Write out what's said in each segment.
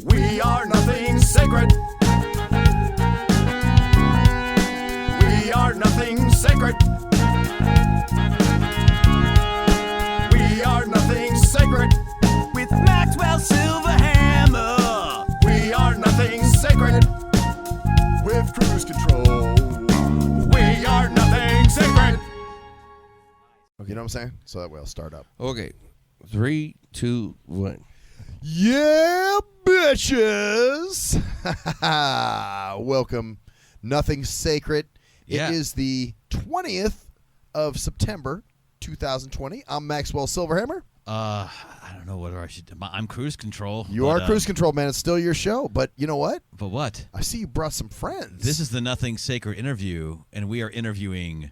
We are nothing sacred. We are nothing sacred. We are nothing sacred. With Maxwell Silverhammer. We are nothing sacred. With cruise control. We are nothing sacred. Okay, you know what I'm saying? So that way I'll start up. Okay. 3, 2, 1. Yeah, bitches. Welcome. Nothing sacred. Yeah. It is the 20th of September, 2020. I'm Maxwell Silverhammer. I don't know whether I should. I'm cruise control. You are cruise control, man. It's still your show. But you know what? But what? I see you brought some friends. This is the Nothing Sacred interview, and we are interviewing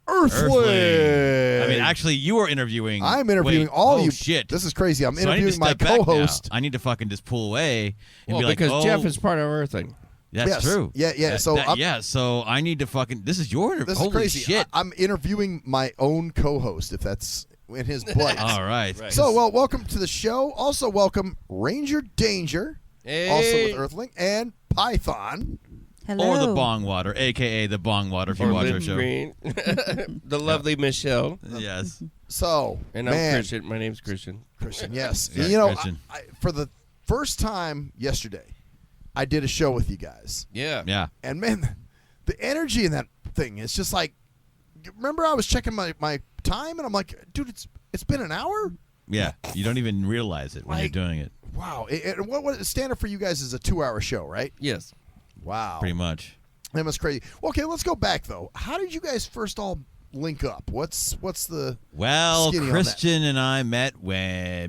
Earthling. I mean, actually, you are interviewing. I'm interviewing Wait, all oh, you. Shit. This is crazy. I'm So I need to interviewing my step back co-host. now. I need to fucking just pull away and Well, be like, because oh, Jeff is part of Earthling. That's Yes. true. Yeah, yeah. So I'm- so I need to fucking. This is your interview. This Holy is crazy. shit! I'm interviewing my own co-host, if that's in his blood. All right. So, well, welcome to the show. Also, welcome Ranger Danger, Hey. also with Earthling, and Python. Hello. Or the bong water, a.k.a. the bong water, if you Or watch our Lynn show. Green. The lovely Michelle. Yes. So, And I'm man, Christian. My name's Christian. Christian, yes. Yeah, you know, Christian. for the first time yesterday, I did a show with you guys. Yeah. Yeah. And, man, the energy in that thing is just like, remember I was checking my time, and I'm like, dude, it's been an hour? Yeah. You don't even realize it when Like- you're doing it. Wow. What standard for you guys is a 2-hour show, right? Yes. Wow. Pretty much. That was crazy. Well, okay, let's go back though. How did you guys first all link up? What's the Well, skinny on Christian and I met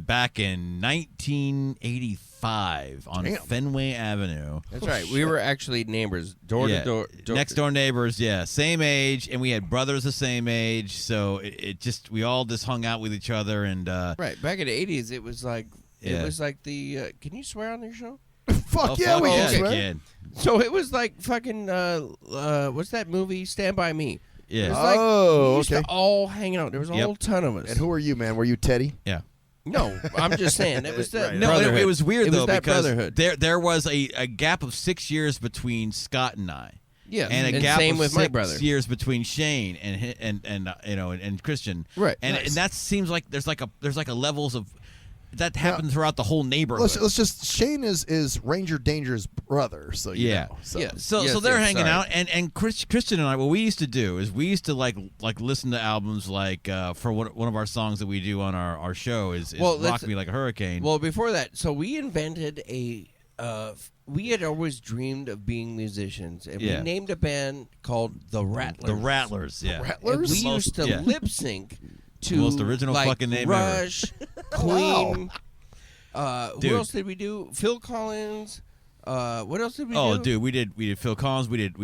back in 1985 on Damn. Fenway Avenue. That's right. We were actually neighbors. Door Yeah, to door. next door neighbors, yeah, same age, and we had brothers the same age, so it just we all just hung out with each other, and Right. Back in the 80s, it was like Yeah. the. Can you swear on your show? fuck oh, yeah, fuck we yeah, just you went. can. So it was like fucking. What's that movie? Stand by Me. It was Yeah, like Oh, we used okay. to all hang out. There was a Yep. whole ton of us. And who are you, man? Were you Teddy? yeah. No, I'm just saying it was the Right. No, brotherhood. it was weird It was though that because brotherhood. there was a gap of 6 years between Scott and I. Yeah, And a gap same of with 6 my brother. years between Shane and Christian. Right. And Nice. and that seems like there's like a levels of that happened throughout the whole neighborhood. Let's just Shane is Ranger Danger's brother, so you Yeah. know. So. Yeah. So Yes, they're yes, hanging sorry. out, and Christian and I, what we used to do is we used to like listen to albums like for one of our songs that we do on our show is Well, Rock Me Like a Hurricane. Well, before that, so we invented a. We had always dreamed of being musicians, and Yeah. we named a band called the Rattlers. the Rattlers, yeah. And Rattlers? we Most- used to yeah. lip sync to The most original like fucking name Rush, Queen. Dude. Who else did we do? Phil Collins. What else did we do? Oh, dude, we did Phil Collins. We did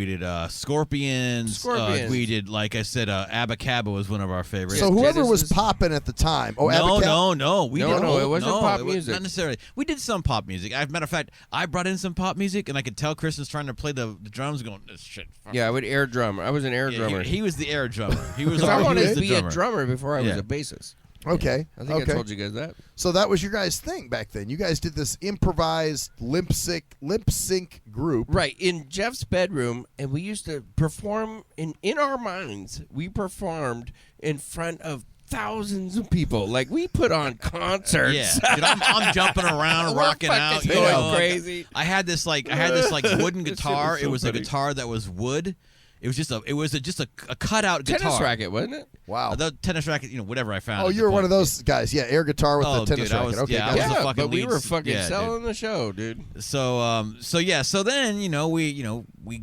Scorpions. Scorpions. We did, like I said, Abba Cabba was one of our favorites. So whoever was Genesis. popping at the time. Oh, no, Abacab- no. We No, did no, it wasn't pop it was music. Not necessarily. We did some pop music. As a matter of fact, I brought in some pop music, and I could tell Christian's trying to play the drums, going, "This shit." fuck." Yeah, I would air drummer. I was an air Yeah, drummer. He was the air drummer. He was. Because I he wanted was to the be a drummer before I was Yeah. a bassist. Okay. I think okay. I told you guys that. So that was your guys' thing back then. You guys did this improvised lip sync group. Right, in Jeff's bedroom, and we used to perform in our minds. We performed in front of thousands of people. Like we put on concerts. Yeah, dude, I'm jumping around, We're rocking fucking out, you going know. crazy. I had this wooden This shit guitar. was so It was a funny. guitar that was wood. It was just a cutout Tennis guitar. racket, wasn't it? Wow. The tennis racket, whatever I found. Oh, at you the were one point. of those guys. Yeah, air guitar with Oh, the tennis dude, I racket. was- Okay, yeah, I gotcha. was a Yeah, fucking but we lead- were fucking yeah, selling the show, dude. So then we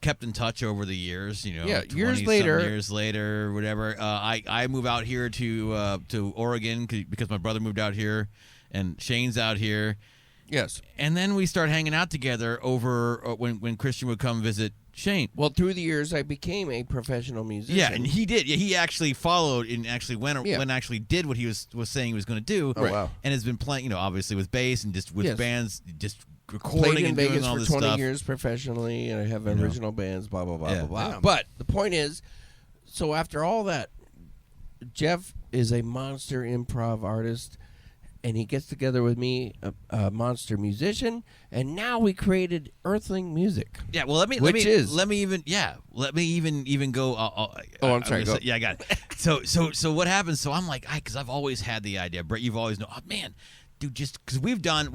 kept in touch over the years. Yeah, 20 years some later. years later, whatever. I move out here to Oregon because my brother moved out here, and Shane's out here. Yes. And then we start hanging out together over when Christian would come visit Shane. Well, through the years, I became a professional musician. Yeah, and he did. Yeah, he actually followed and actually went Yeah. and actually did what he was saying he was going to do. Oh, wow. And has been playing, obviously with bass and just with Yes. bands, just recording Played in and Vegas doing all for this 20 stuff. years professionally, and I have original bands, blah, blah, blah, Yeah. blah, blah. Yeah. But the point is, so after all that, Jeff is a monster improv artist, and he gets together with me, a monster musician, and now we created Earthling Music. Yeah, well, let me even go. I'm sorry, go. Yeah, I got it. So what happens? So I'm like, because I've always had the idea. Brett, you've always known. Oh man, dude, just because we've done.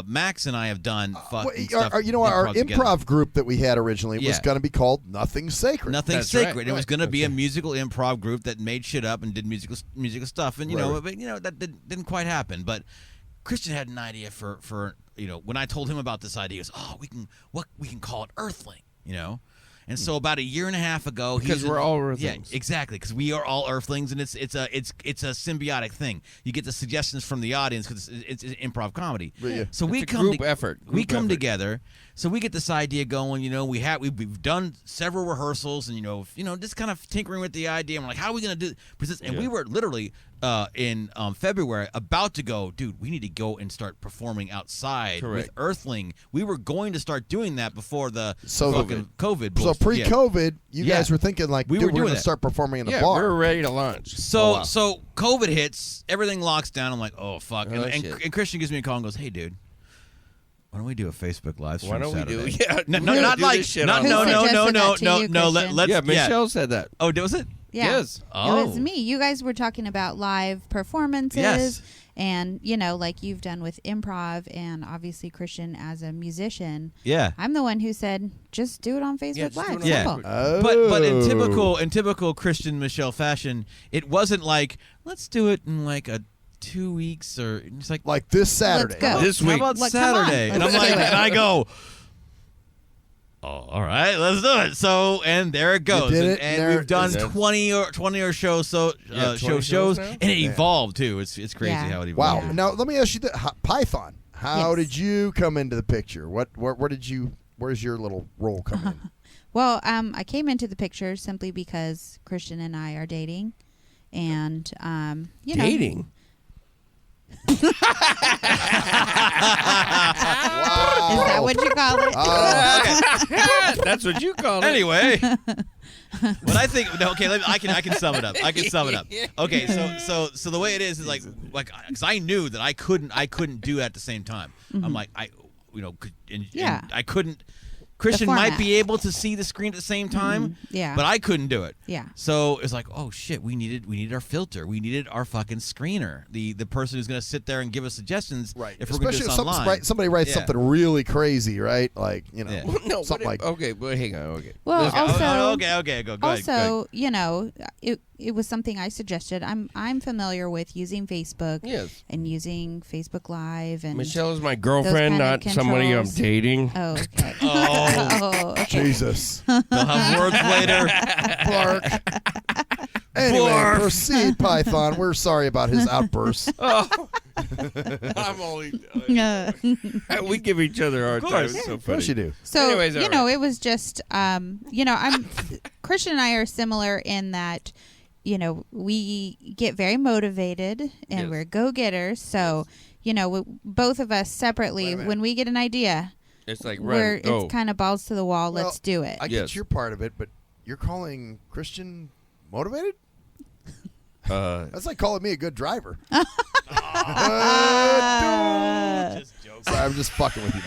Max and I have done. Fucking stuff, our improv together. improv group that we had originally was Yeah. going to be called Nothing Sacred. Nothing That's sacred. right. It was going to be a musical improv group that made shit up and did musical stuff, and Right. but that didn't quite happen. But Christian had an idea for when I told him about this idea, he goes, "Oh, we can call it Earthling," And so about a year and a half ago, Because we're all Earthlings. Yeah, exactly. Because we are all Earthlings, and it's a symbiotic thing. You get the suggestions from the audience because it's improv comedy. Yeah. So we It's a come group effort. We Group come effort. together. So we get this idea going. We've done several rehearsals, and just kind of tinkering with the idea. And we're like, how are we going to do this? And we were literally in February about to go, dude. We need to go and start performing outside Correct. with Earthling. We were going to start doing that before the So- fucking COVID. So bullshit. pre-COVID, you Yeah. guys were thinking like, We dude, were we're doing going to that. start performing in a Yeah, bar. we're ready to launch. So Oh, wow. so COVID hits, everything locks down. I'm like, oh fuck, Oh, and shit. Christian gives me a call and goes, hey dude, why don't we do a Facebook live stream? Why don't we Saturday? do? Yeah, No, we no, don't not do like this shit not on no the no line. no Suggested no that to no you, no. Christian. Let's Yeah, Michelle said that. Oh, was it? Yeah. Yes. It was me. You guys were talking about live performances. Yes. And, like you've done with improv and obviously Christian as a musician. Yeah. I'm the one who said, just do it on Facebook just do Live. it on Yeah. Simple. Oh. But in typical Christian Michelle fashion, it wasn't like let's do it in like a 2 weeks or it's like this Saturday. Let's go. This how week. about Like, come on, Saturday? And I'm let's like, do it. and I go, oh, all right, let's do it. So, and there it goes. did and it, and there- we've done That's- 20 or shows. So, 20 shows, shows now? and it evolved too. It's crazy Yeah. how it evolved. Wow. Yeah. Now let me ask you this: Python. How Yes. did you come into the picture? Where's your little role come in? Well, I came into the picture simply because Christian and I are dating. And, Dating. Is that what you call it? That's what you call it. Anyway, what I think. No, okay, I can sum it up. Okay, so the way it is like because I knew that I couldn't do it at the same time. I'm like and I couldn't. Christian might be able to see the screen at the same time, Yeah. but I couldn't do it. Yeah. So it's like, oh shit, we needed our filter, we needed our fucking screener, the person who's gonna sit there and give us suggestions, Right. If we're gonna do Especially this if online. somebody writes Yeah. something really crazy, right? Like Yeah. No, something like. okay, but hang on. Okay. Well, Let's- also, okay, go ahead. also, it was something I suggested. I'm familiar with using Facebook Yes. and using Facebook Live and Michelle is my girlfriend, kind of not somebody I'm controls. dating. Oh, okay. Oh. Oh, okay. Jesus. They'll have words later. Clark. Anyway, Barf. proceed, Python. We're sorry about his outbursts. I'm only. Yeah. We give each other our time. course. It's so Of funny. course you do. So Anyways, all right. it was just I'm Christian and I are similar in that we get very motivated and Yes. we're go-getters. So both of us separately, Wait a minute. when we get an idea, It's like we're run, go. it's kind of balls to the wall. Well, Let's do it. I Yes. get your part of it, but you're calling Christian motivated? That's like calling me a good driver. Just joking. Sorry, I'm just fucking with you.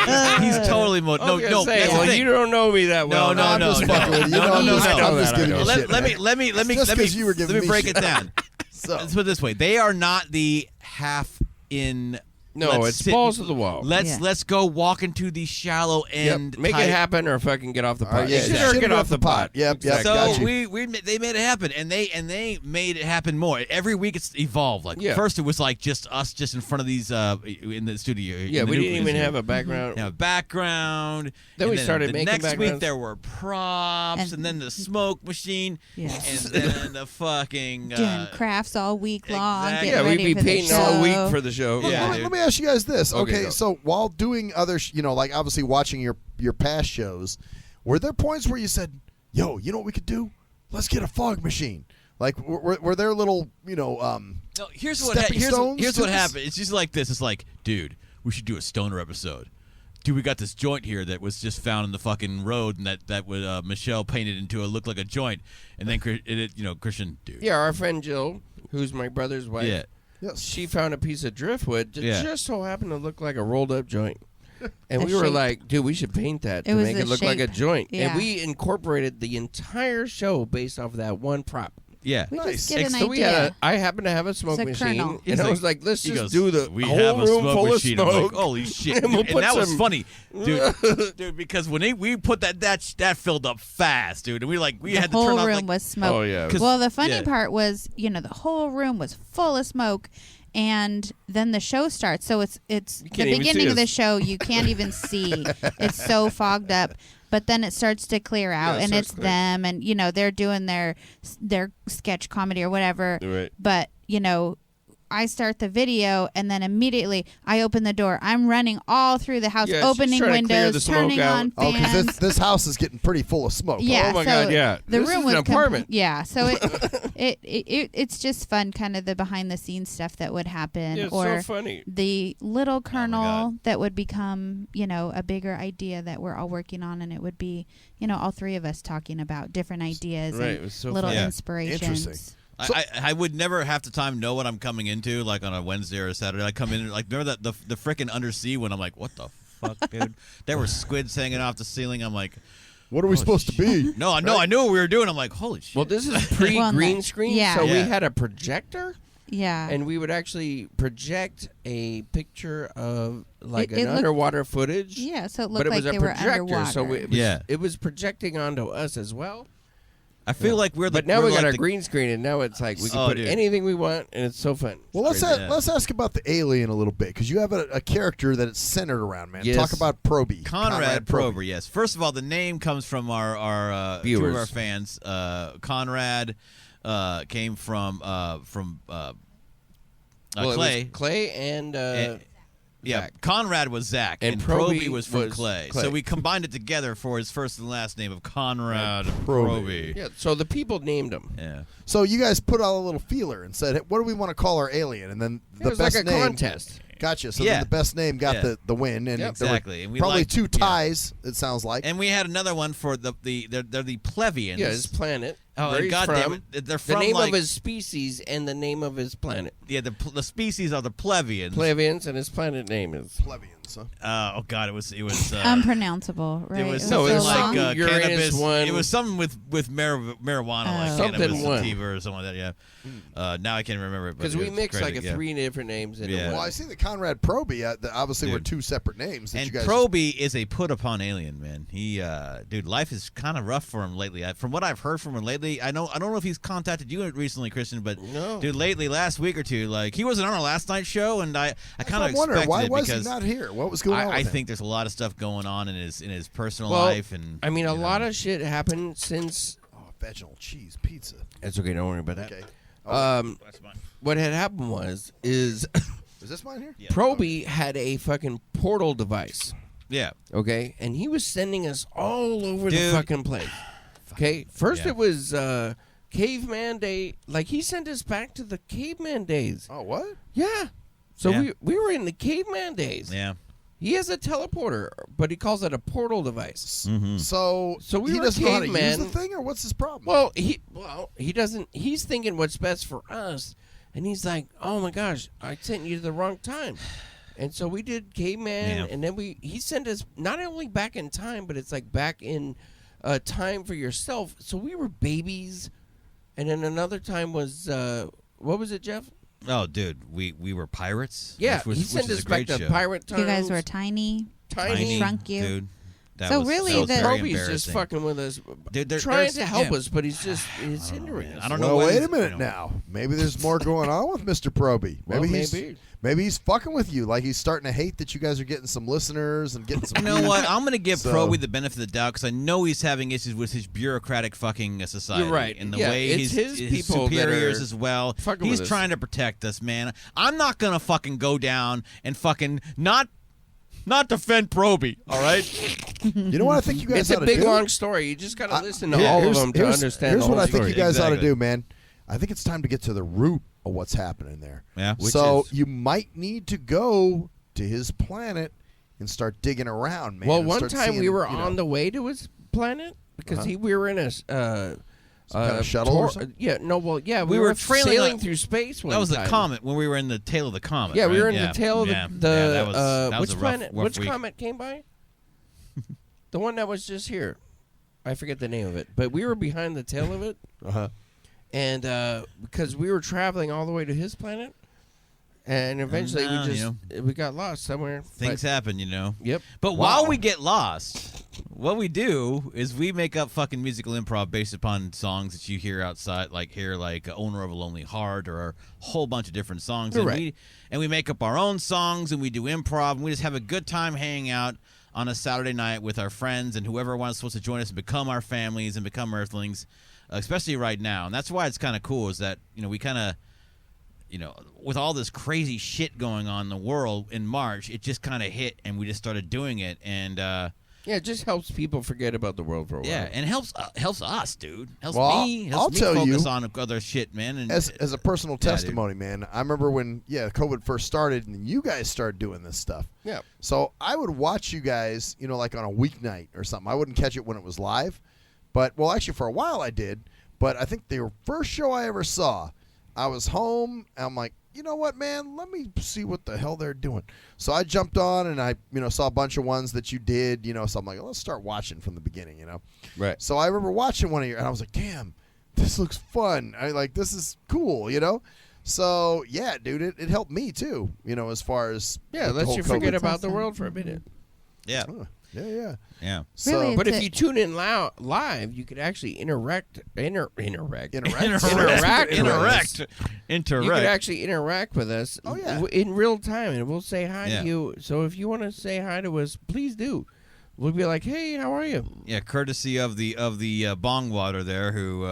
Man. He's totally I was no. gonna No, say, that's the well, thing. you don't know me that well. No, I'm just fucking with you. You know, I'm just I know I'm just that, I giving know you that. shit. let man. me Just 'cause you were giving let me me break shit. it down. So, Let's put it this way: they are not the half in. No, let's it's sit- balls to the wall. Yeah. Let's go walk into the shallow Yep. end. Make type. it happen or fucking get off the All right, pot. yeah, Shit exactly. or get off the pot. Yep, yep. So got you. they made it happen, and they made it happen more. Every week it's evolved. Like Yeah. first it was like just us in front of these in the studio. Yeah, in the we didn't nucleus even here. have a background. Now background. Then and we started the making next week backgrounds. there were props, and then the smoke machine, Yes. and then the fucking Doing crafts all week long. exactly. Getting Yeah, we'd ready be for the painting all show. week for the show. Let- Yeah, let, dude. let me ask you guys this. Okay, Okay, go. so while doing other, like obviously watching your past shows, were there points where you said, "Yo, you know what we could do? Let's get a fog machine." Like, were there little, No, here's what Stepping stones here's to what this? happened. It's just like this. It's like, dude, we should do a stoner episode. Dude, we got this joint here that was just found in the fucking road, and that was Michelle painted into a look like a joint, and then Christian, dude. Yeah, our friend Jill, who's my brother's wife. Yeah. Yes. She found a piece of driftwood that Yeah. just so happened to look like a rolled up joint. And The we were shape. like, dude, we should paint that to It was make the it look like a shape. joint. Yeah. And we incorporated the entire show based off of that one prop. Yeah. We Nice. just get an So we idea. had I happen to have a smoke It's a machine. kernel. And I was like, let's He just goes, do the we whole have a room smoke full machine. of I'm smoke. like, holy shit. And we'll And put that was some- funny. Dude, because when we put that filled up fast, dude. And we the had to whole turn off room like, was smoke. Oh, yeah. 'Cause- Well, the funny yeah. part was, the whole room was full of smoke, and then the show starts. So it's the can't even beginning see of the us. show. You can't even see. It's so fogged up. But then it starts to clear out, Yeah, it and starts it's to clear. them, and they're doing their sketch comedy or whatever. Right. But I start the video, and then immediately I open the door. I'm running all through the house, Yeah, she's opening trying to clear the windows, smoke turning out. on Oh, fans. because this house is getting pretty full of smoke. Yeah. Oh my so God, yeah. The This room is was an apartment. yeah. So it's just fun, kind of the behind the scenes stuff that would happen, Yeah, it's or so funny. the little kernel God. that would become a bigger idea that we're all working on, and it would be all three of us talking about different ideas Right, it and was so little fun. Yeah. inspirations. Interesting. I would never half the time know what I'm coming into, like on a Wednesday or a Saturday. I come in and remember that the frickin' undersea one. I'm like, what the fuck, dude? There were squids hanging off the ceiling. I'm like, What are we supposed to be? no, I know, I knew what we were doing. I'm like, holy shit. Well, this is pre-green screen, yeah. so we Yeah. had a projector, Yeah. and we would actually project a picture of like It an looked- underwater footage. yeah. So it But looked it like was a they were projector, underwater. so Yeah. it was projecting onto us as well. I feel like we're the. But now we're we got like our the- green screen, and now it's like we can Oh, put dude. anything we want, and it's so fun. Well, let's Crazy. let's ask about the alien a little bit, because you have a character that it's centered around, man. Yes. Talk about Proby. Conrad Prober, yes. First of all, the name comes from our two of Viewers. our fans. Conrad came from Well, it was Clay. Clay, and Yeah, Zach. Conrad was Zach, And and Proby Proby was from was Clay. Clay. So we combined it together for his first and last name of Conrad Proby. Proby. yeah. So the people named him. Yeah. So you guys put out a little feeler and said, hey, what do we want to call our alien? And then It the was best like a name. contest. Gatra. So Yeah. then the best name got Yeah. the win. And Yep. there were Exactly. And we probably liked- two yeah. ties, it sounds like. And we had another one for they're the Plebeians. Yeah, his planet. Oh, where and he's goddamn from, it, they're the from name like of his species and the name of his planet. yeah the species are the Plebeians. Plebeians, and his planet name is. Plebeians, huh? Oh God, it was Unpronounceable, right? It was No, something it's so like long. Uranus cannabis. one. It was something with marijuana, like Oh. Something cannabis one. sativa or something like that. Yeah. Now I can't remember it Because but we it was mixed crazy, like yeah. three different names in Yeah. one. Well, I see the Conrad Proby. Obviously, were Dude. two separate names that And you guys. Proby is a put upon alien, man. He, dude, life is kind of rough for him lately. From what I've heard from him lately, I don't know if he's contacted you recently, Christian, but No. dude, lately, last week or two, like he wasn't on our last night's show, and I kind of I'm wondering expected why it was he because not here? What was going on? I with him? think there's a lot of stuff going on in his personal Well, life, and I mean, a you lot know. of shit happened since. Oh, vaginal cheese pizza. It's okay, don't worry about that. Okay. That's fine. What had happened was Is this mine here? Yeah. Proby had a fucking portal device. Yeah. Okay, and he was sending us all over the Dude. fucking place. Okay, first Yeah. it was caveman day. Like he sent us back to the caveman days. Oh, what? Yeah. So Yeah. we were in the caveman days. Yeah. He has a teleporter, but he calls it a portal device. Mm-hmm. So we he were doesn't know how to use cavemen. the thing, or what's his problem? Well, he doesn't. He's thinking what's best for us, and he's like, "Oh my gosh, I sent you to the wrong time." And so we did caveman, Yeah. and then he sent us not only back in time, but it's like back in time for yourself. So we were babies, and then another time was what was it, Jeff? Oh, dude, we were pirates. Yeah, which was, he which sent is us a back great to show. pirate times. You guys were tiny. tiny. Shrunk you. dude. That So was, really that was the- very Proby's just embarrassing. fucking with us, Dude, trying there's- to help yeah. us, but he's hindering us. I don't know. Well, what wait is- a minute you know. now. Maybe there's more going on with Mr. Proby. Well, Maybe he's fucking with you. Like he's starting to hate that you guys are getting some listeners and getting some. You know views. what? I'm going to give So- Proby the benefit of the doubt because I know he's having issues with his bureaucratic fucking society. You're right. And the Yeah, way it's his people that superiors are as well. fucking He's with us. trying to protect us, man. I'm not going to fucking go down and fucking not defend Proby, all right? You know what I think you guys It's a ought to big do? long story. You just got to listen to Yeah, all of here's- them to here's- understand Here's the whole what I think story. you guys ought to Exactly. do, man. I think it's time to get to the root of what's happening there. Yeah, which So is- you might need to go to his planet and start digging around, man. Well, and one start time seeing, we were you know, on the way to his planet because we were in a some kind of shuttle or something? yeah, no, well, yeah, we, We were were trailing sailing on- through space. One That was the time. comet when we were in the tail of the comet. Yeah, we right? were in the tail of yeah. the Yeah, that was which a rough, planet? rough Which week. comet came by? The one that was just here. I forget the name of it, but we were behind the tail of it, Uh-huh. and because we were traveling all the way to his planet, and eventually we got lost somewhere. Things happen, you know. Yep. But Wow. while we get lost, what we do is we make up fucking musical improv based upon songs that you hear outside, like "Owner of a Lonely Heart" or a whole bunch of different songs. Correct. And we make up our own songs and we do improv and we just have a good time hanging out on a Saturday night with our friends and whoever wants supposed to join us and become our families and become Earthlings, especially right now. And that's why it's kind of cool is that, you know, we kind of, you know, with all this crazy shit going on in the world in March, it just kind of hit and we just started doing it. And, Yeah, it just helps people forget about the world for a while. yeah, and it helps us, dude. Helps Well, me. I'll Helps me tell focus you, on other shit, man. And As a personal Yeah, dude. testimony, man, I remember when COVID first started and you guys started doing this stuff. Yeah. So I would watch you guys, you know, like on a weeknight or something. I wouldn't catch it when it was live, but well, actually for a while I did. But I think the first show I ever saw, I was home. And I'm like, you know what, man? Let me see what the hell they're doing. So I jumped on and I, you know, saw a bunch of ones that you did, you know. So I'm like, let's start watching from the beginning, you know. Right. So I remember watching one of your, and I was like, damn, this looks fun. This is cool, you know. So yeah, dude, it helped me too, you know, as far as Yeah, the lets whole you forget COVID. about the awesome. world for a minute. yeah, Yeah. yeah. So Really, But It's if a- you tune in live, you could actually interact. interact. You could actually interact with us Oh, yeah. in real time, and we'll say hi Yeah. to you. So if you want to say hi to us, please do. We'll be like, hey, how are you? Yeah, courtesy of the bong water there, who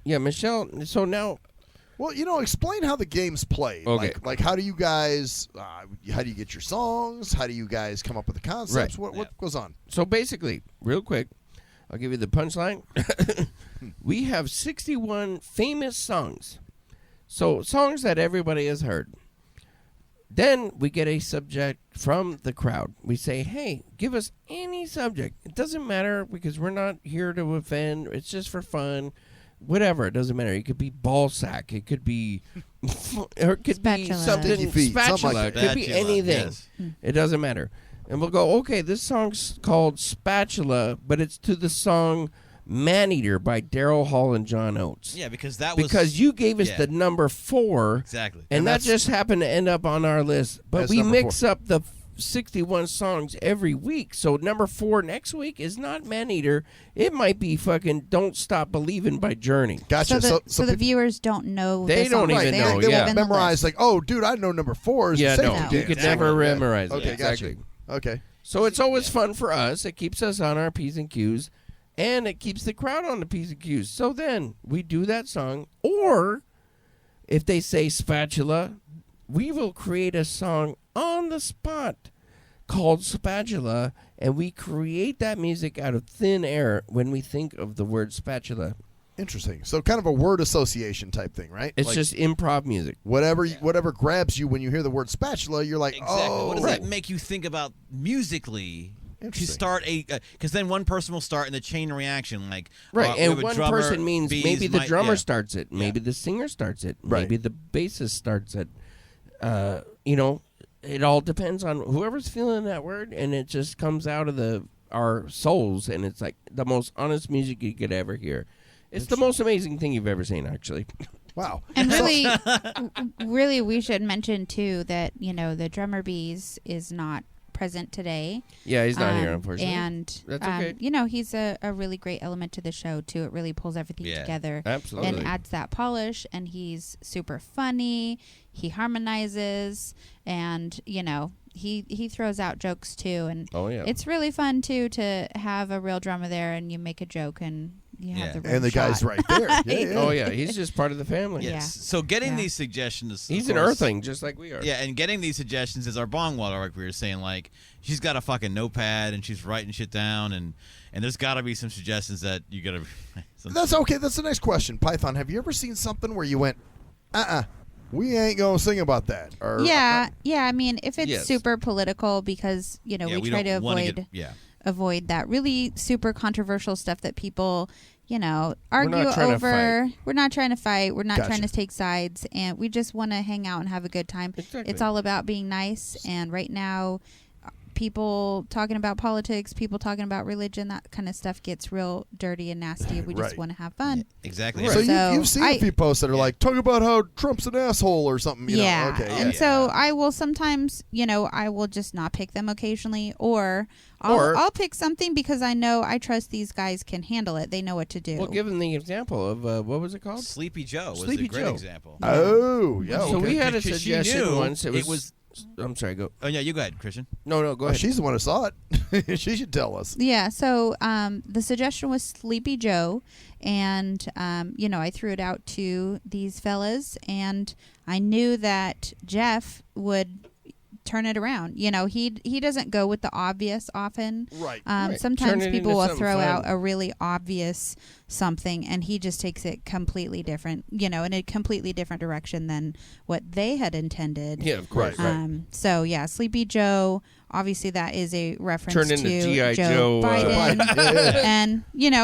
Yeah, Michelle. So now, Well, you know, explain how the game's played. Okay. Like how do you guys? How do you get your songs? How do you guys come up with the concepts? Right. What goes on? so basically, real quick, I'll give you the punchline. We have 61 famous songs. So songs that everybody has heard. Then we get a subject from the crowd. We say, hey, give us any subject. It doesn't matter because we're not here to offend. It's just for fun. Whatever. It doesn't matter. It could be ball sack. It could be, or it could be Spatula. something. Sticky feet, something Spatula. like It could be Spatula, anything. yes. It doesn't matter. And we'll go, okay, this song's called Spatula, but it's to the song Maneater by Daryl Hall and John Oates. yeah, because that was Because you gave us yeah. the number 4, exactly. and that that's- just happened to end up on our list. But That's we number mix up the 61 songs every week. So number 4 next week is not Maneater. It might be fucking Don't Stop Believing by Journey. Gotcha. So the viewers don't know. They the don't songs. even They know, aren't They yeah. won't given the memorize list. like, oh, dude, I know number 4 is Yeah, the no, safety No. you dance. could Exactly. never Yeah. memorize it. Okay, Exactly. gotcha. Okay. So it's always fun for us. It keeps us on our P's and Q's, and it keeps the crowd on the P's and Q's. So then we do that song, or if they say spatula, we will create a song on the spot called Spatula, and we create that music out of thin air when we think of the word spatula. Interesting. So kind of a word association type thing, right? It's Like, just improv music. whatever grabs you when you hear the word spatula, you're like, Exactly. oh, What does that make you think about musically? To Interesting. start because then one person will start in the chain reaction, like Right, we have and a one drummer, person means bees maybe the might- drummer yeah. starts it, maybe the singer starts it, Right. maybe the bassist starts it. It all depends on whoever's feeling that word, and it just comes out of our souls, and it's like the most honest music you could ever hear. It's the most amazing thing you've ever seen, actually. wow. And really, we should mention too that the drummer Bees is not present today. Yeah, he's not here, unfortunately. And That's okay. he's a really great element to the show too. It really pulls everything Yeah. together Absolutely. and adds that polish. And he's super funny. He harmonizes, and he throws out jokes too. And Oh, yeah. it's really fun too to have a real drummer there, and you make a joke and you have Yeah. the room And the guy's shot. right there. Yeah. Oh, yeah, he's just part of the family. Yes. Yeah. So getting Yeah. these suggestions, He's of an course- earthling, just like we are. Yeah, and getting these suggestions is our bong water, like we were saying. Like she's got a fucking notepad and she's writing shit down, and there's got to be some suggestions that you got to. That's okay. That's the next question. Python, have you ever seen something where you went, we ain't gonna sing about that. Or, Yeah. I mean, if it's Yes. super political, because we try to don't wanna avoid get, avoid that really super controversial stuff that people, argue not trying to over. We're not trying to fight. We're not Gotcha. trying to take sides, and we just want to hang out and have a good time. Exactly. It's all about being nice. And right now, people talking about politics, people talking about religion, that kind of stuff gets real dirty and nasty. We just Right. want to have fun. exactly. So So you've seen a few posts that are like, talk about how Trump's an asshole or something. You Yeah. know? Okay. And Yeah. so I will sometimes, I will just not pick them occasionally, or Or- I'll pick something because I know I trust these guys can handle it. They know what to do. Well, give them the example of what was it called? Sleepy Joe was Sleepy a great Joe. example. Oh, yeah. So okay. we had a 'Cause she suggestion knew once. It it was. I'm sorry. Go. Oh yeah, you go ahead, Christian. No, go Oh, ahead. she's the one who saw it. She should tell us. Yeah, so the suggestion was Sleepy Joe, and I threw it out to these fellas, and I knew that Jeff would turn it around. He doesn't go with the obvious often. Right. Right. Turn Sometimes it people into will something throw fun. out a really obvious something, and he just takes it completely different, in a completely different direction than what they had intended. Yeah, of course. Right. So yeah, Sleepy Joe. Obviously, that is a reference Turned into to G.I. Joe, Biden, Yeah. and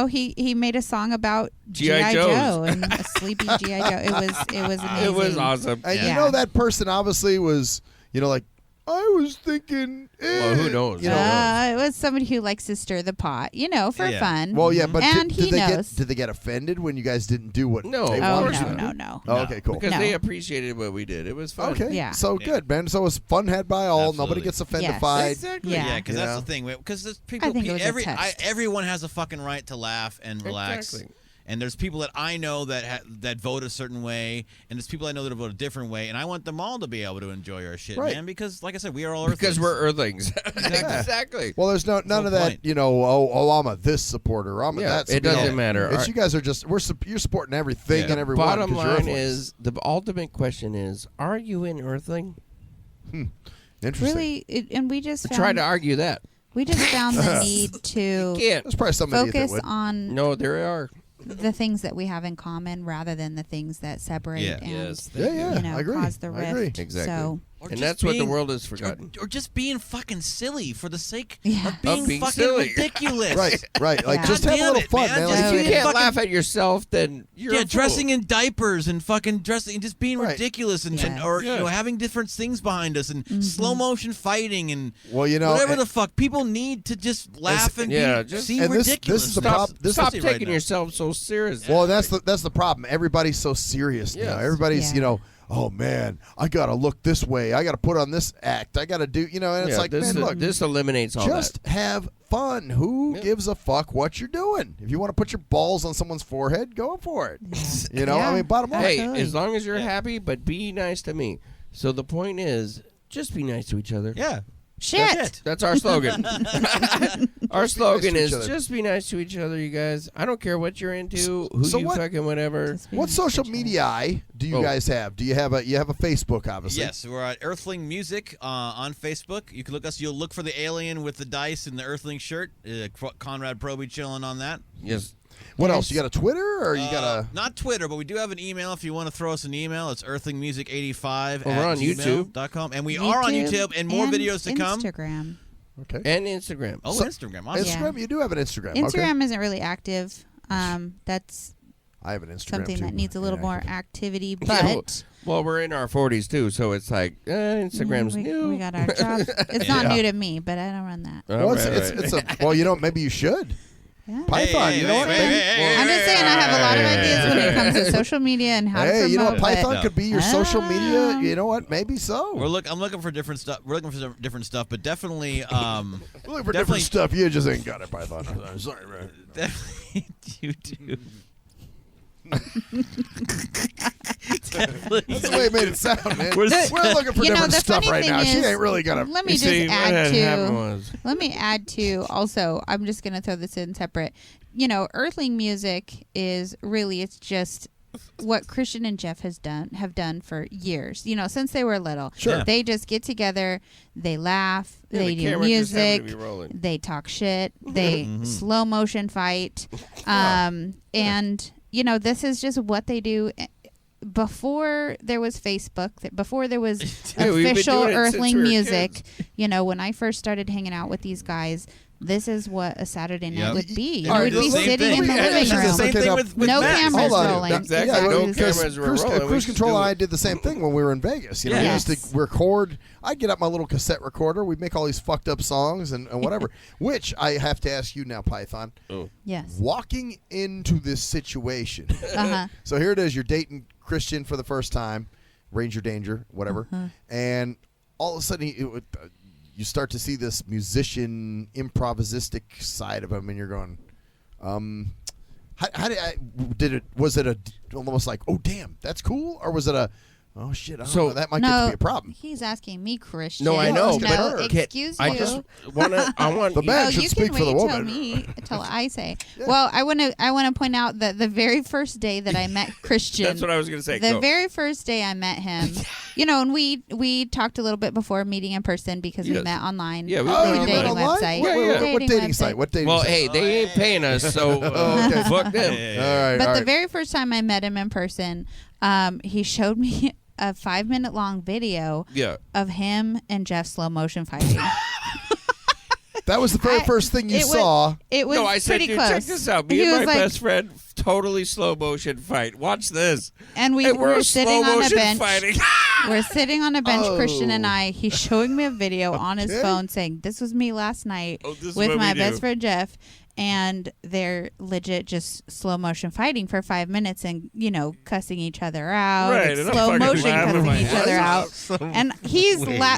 he made a song about G.I. G.I. Joes. Joe and a sleepy G.I. Joe. It was amazing. It was awesome. And Yeah. you know that person obviously was, like, I was thinking. Well, who knows? You know, It was somebody who likes to stir the pot, for Yeah. fun. well, yeah, but And did he they knows. did they get offended when you guys didn't do what No, they of Oh wanted course you to no, do? no. Oh, okay, cool. Because No. they appreciated what we did. It was fun. Okay, Yeah. so Yeah. good, man. So it was fun had by all. Nobody Absolutely. gets Yes. offendified. Exactly. Yeah. Yeah, because You that's know? the thing. Because people, I think it was a test. everyone has a fucking right to laugh and relax. Exactly. And there's people that I know that vote a certain way, and there's people I know that vote a different way, and I want them all to be able to enjoy our shit, Right. man. Because, like I said, we are all Earthlings. Because we're Earthlings. Exactly. Well, there's none whole of that. point. I'm a this supporter. I'm a Yeah, that. it supporter. doesn't matter. It's All you guys are just you're supporting everything Yeah. and everyone. Bottom 'cause you're line Earthlings. is, the ultimate question is, are you an Earthling? Interesting. Really, and we just Try found, to argue that. we just found the need to Can't. There's probably somebody that focus would. on No, there are. the things that we have in common rather than the things that separate Yeah. and Yes. Yeah, I agree. cause the I rift. agree. Exactly. So Or And just that's what the being- world has forgotten. Or just being fucking silly for the sake Yeah. of being being fucking silly. ridiculous. Right. Like Yeah. just God have a damn little it, fun, man. man. Just Like, If you Yeah. can't Fucking- laugh at yourself, then you're a fool. dressing in diapers and fucking dressing and just being Right. ridiculous and, Yes. or Yeah. having different things behind us and slow motion fighting and well, whatever the fuck. People need to just laugh and yeah, be, just- seem and this ridiculous. is the Stop, prob- this stop is- taking right now. yourself so seriously. Well, that's the problem. Everybody's so serious now. Yes. Everybody's, Yeah. oh man, I gotta look this way. I gotta put on this act. I gotta do, and it's like, this, man, look, this eliminates all just have fun. Who Yeah. gives a fuck what you're doing? If you want to put your balls on someone's forehead, go for it. Yeah. I mean, bottom that. line. Hey, Absolutely. as long as you're happy, but be nice to me. So the point is, just be nice to each other. Yeah. shit. That's our slogan. Our slogan to each is other. just be nice to each other, you guys. I don't care what you're into, who So you what- fucking whatever. Just be What nice to social each other. media do you Oh. guys have? Do you have a Facebook, obviously? Yes, we're at Earthling Music on Facebook. You can look us. You'll look for the alien with the dice and the Earthling shirt. Conrad Proby chilling on that. Yes. What Yes. else? You got a Twitter or you got a? Not Twitter, but we do have an email. If you want to throw us an email, it's earthlingmusic85 Well, we're on @gmail.com. And we are on YouTube and more and videos to come. Instagram. Okay. And Instagram. Oh, So- Instagram. Awesome. Yeah. Instagram. You do have an Instagram. Instagram Okay. isn't really active. That's I have an Instagram something too. that needs a little more Inactive. activity, Yeah, but well, we're in our 40s too, so it's like Instagram's we, new. we got our job. It's not Yeah. new to me, but I don't run that. Oh, Well, right, it's right. a. Well, maybe you should. Yeah. Python. Hey, you know what? hey, Maybe- hey, I'm just saying I have a lot of Hey. ideas when it comes to social media and how to Hey, promote. you know what? but- Python could be your social I media. don't know. You know what? Maybe so. I'm looking for different stuff. We're looking for some different stuff, but definitely, We're looking for definitely- different stuff. You just ain't got it, Python. I'm sorry, man. definitely YouTube. Definitely. That's the way it made it sound, man. We're We're looking for You know, different the stuff funny right thing now. She is- ain't really gonna. Let me You just see, what add had happened to. was- Let me add to also. I'm just gonna throw this in separate. Earthling music is really it's just what Christian and Jeff have done for years. Since they were little. Sure. Yeah. They just get together, they laugh, Yeah, they the do camera just happened to music, be rolling. they talk shit, they slow motion fight, and this is just what they do. before there was Facebook, before there was Yeah, we've been official doing it since Earthling we were music, kids. when I first started hanging out with these guys, this is what a Saturday night Yep. would be. All right, We'd be the same sitting thing. in the Yeah, living it's the room. Same Okay, thing now- with No Max. cameras Hold on. rolling. Exactly. Yeah, No because cameras were Cruise, rolling. We Cruise used to Control do and I it. did the same thing when we were in Vegas. We Yes. used to record. I'd get out my little cassette recorder. We'd make all these fucked up songs and whatever. Which I have to ask you now, Python. Yes. Walking into this situation. Uh-huh. So here it is. You're dating Christian for the first time. Ranger danger, whatever. And all of a sudden, you start to see this musician, improvisistic side of him, and you're going, was it almost like, oh, damn, that's cool? Or was it a, oh, shit, I don't know, that might get to be a problem? He's asking me, Christian. No, I know, No, but excuse I you. just I want The man should you speak can for the wait woman. till I say. Well, I want to point out that the very first day that I met Christian. That's what I was going to say. The Go. very first day I met him, and we talked a little bit before meeting in person because we Yes. met online. Yeah, we through Oh, a you met dating online? website. What dating site? What dating Well, site? hey, they ain't paying us, so okay. fuck them. All right, But all the right. very first time I met him in person, he showed me a 5-minute long video Yeah. of him and Jeff slow motion fighting. That was the very I- first thing you it was- saw. It was No, I said, pretty dude, close. check this out. Me He and was my like- best friend totally slow motion fight. Watch this. And we And we're were sitting slow on a motion bench. fighting. We're sitting on a bench, Christian and Oh. I. He's showing me a video on his Okay. phone saying, "This was me last night Oh, this is with what my we best do. friend Jeff." And they're legit just slow motion fighting for 5 minutes and, cussing each other out. Right, and and I'm slow fucking motion laughing cussing my each ass other off. out. And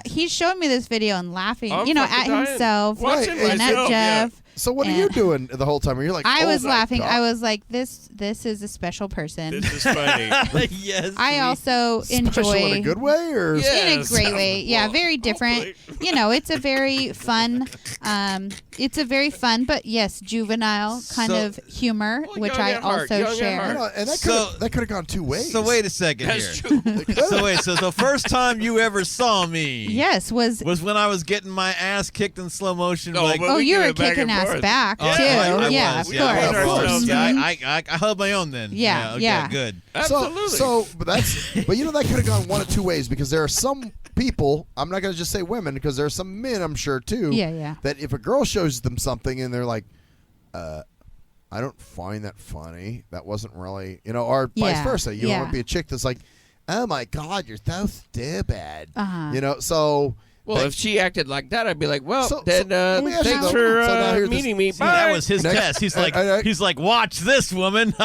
he's showing me this video and laughing, I'm at fucking dying. himself Watching and at myself, yeah. Jeff. So what are And- you doing the whole time? Are you like, I oh was my laughing. God. I was like, this is a special person. This is funny. Yes. I also Special enjoy in a good way, or Yeah. in a Yes. great way. Yeah, Well, very different. It's a very fun but yes, juvenile kind So- of humor, Well, which young I at heart, also young at share. heart. You know, and So- that could have gone two ways. So wait a second That's here. true. So first time you ever saw me Yes, was when I was getting my ass kicked in slow motion. Oh, like, but we you give were it back kicking and ass forth. back Oh, too. I Yeah, was, of yeah, course. I was of course. ourselves, Yeah, Mhm. I held my own then. Yeah, okay, yeah. good. Absolutely. But that could have gone one of two ways, because there are some people, I'm not going to just say women, because there are some men, I'm sure too, Yeah. that if a girl shows them something and they're like, I don't find that funny, that wasn't really, or vice Yeah, versa. You yeah. want to be a chick that's like, oh my God, you're so stupid. Uh-huh. So. Well, that- if she acted like that, I'd be like, well, So- then let me ask you thanks though. for So now here's this- meeting me. See, Bye. that was his Next- test. He's like, watch this, woman.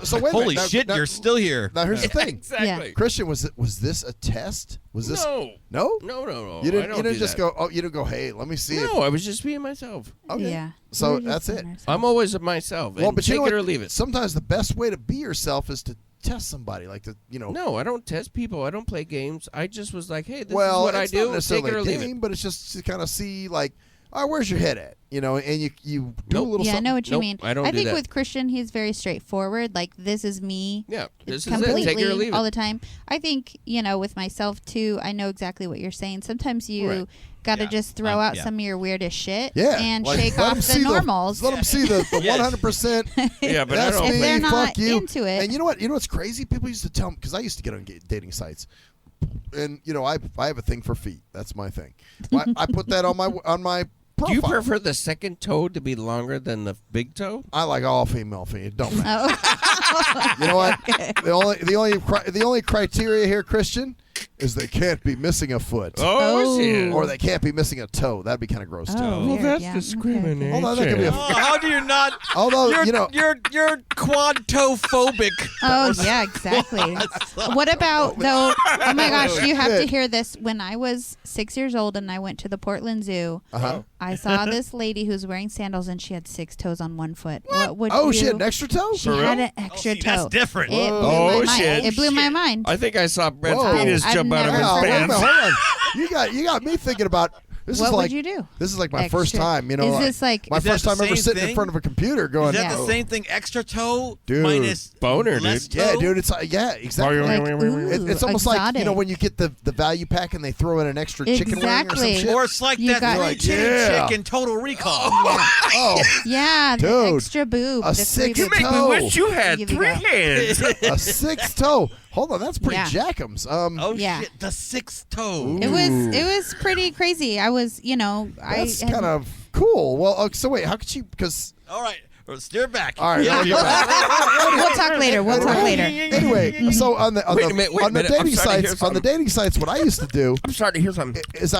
So wait a Holy minute. Now- shit, now- you're still here. Now here's the thing, Exactly. Christian, was this a test? Was this No. no? No. You I didn't. don't You didn't do just that. go. Oh, you didn't go. Hey, let me see. No, I was just being myself. Okay. Yeah. So We were just that's being it. ourselves. I'm always myself. Well, and but take you know it what? or leave it. Sometimes the best way to be yourself is to test somebody, like No, I don't test people. I don't play games. I just was like, hey, this well, is what I it's do. not necessarily Take it or a leave game, it. but it's just to kind of see, like, all right, where's your head at? And you do a Nope. little Yeah, I something. know what you Nope, mean. I don't do think that. with Christian, he's very straightforward. Like, this is me. Yeah, this is completely it. Take it or leave all it. the time. I think, with myself too, I know exactly what you're saying. Sometimes you Right. got to Yeah. just throw out Yeah. some of your weirdest shit Yeah, and like, shake let off 'em the see normals. Let them see the Yes. 100%. Yeah, but I That's don't me. If they're play. not Fuck you. into it. And you know what? You know what's crazy? People used to tell me, because I used to get on dating sites, and I have a thing for feet. That's my thing. I put that on my profile. Do you prefer the second toe to be longer than the big toe? I like all female feet. It don't matter. Oh. You know what? The only criteria here, Christian, is they can't be missing a foot. Oh. shit. Or they can't be missing a toe. That'd be kind of gross too. Oh, well, weird, that's yeah. discrimination. Although that could be a- Oh, how do you not? Although you're quad toe phobic. Oh, yeah, exactly. What about, though? Oh, my gosh, you have to Shit. hear this. When I was 6 years old and I went to the Portland Zoo, Uh-huh. I saw this lady who was wearing sandals and she had 6 toes on one foot. What would Oh, you? she had an extra toe? She For real? had an extra see, toe. that's different. It blew Oh, my mind. shit. It blew my mind. I think I saw Brett's Whoa. penis I've jump out of never his Wow, wait a minute, pants. hold on. You got me thinking about this. What is would like you do? This is like my first Extra- time. Is like, this like? my Is that first the time ever same sitting in thing? front of a computer going. Is that "Oh." the same thing? Extra toe Dude. minus Boner, less dude. toe? Yeah, dude. It's yeah, exactly. Like, ooh, It's almost exotic. like when you get the value pack and they throw in an extra chicken wing or some Exactly. shit. Or it's like You that got- three Like, titty yeah. chick in Total Recall. Oh, Yeah, the Dude, extra boob. a the sick three You make boob. me toe. wish you had Here we 3 go. hands. a sixth toe. Hold on, that's pretty Yeah. jackums. Oh Yeah. shit, the sixth toe. It was pretty crazy. I was, That's I had- kind of cool. Well, so wait, how could she? Because All right, steer back. all right, Yeah. I'll get back. We'll talk later. We'll talk later. Anyway, so on the Wait a minute, wait a on the minute. I'm dating starting to hear sites, on the something. dating sites, what I used to do I'm starting to hear something. is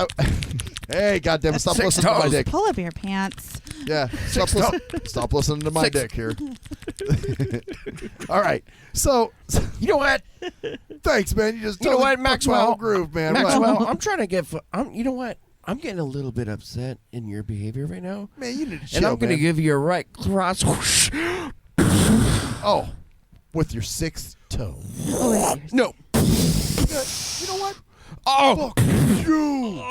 hey, goddamn, stop Six listening to my toes. dick. Pull up your pants. Yeah, stop listening to my Six. dick here. All right, so You know what? thanks, man. You just You know totally what, fucked my Maxwell? whole groove, man. What? Maxwell, I'm trying to get. You know what? I'm getting a little bit upset in your behavior right now, Man, you need to chill, and I'm going to man. give you a right cross. Whoosh. Oh, with your sixth toe. No. You know what? Oh. Fuck you.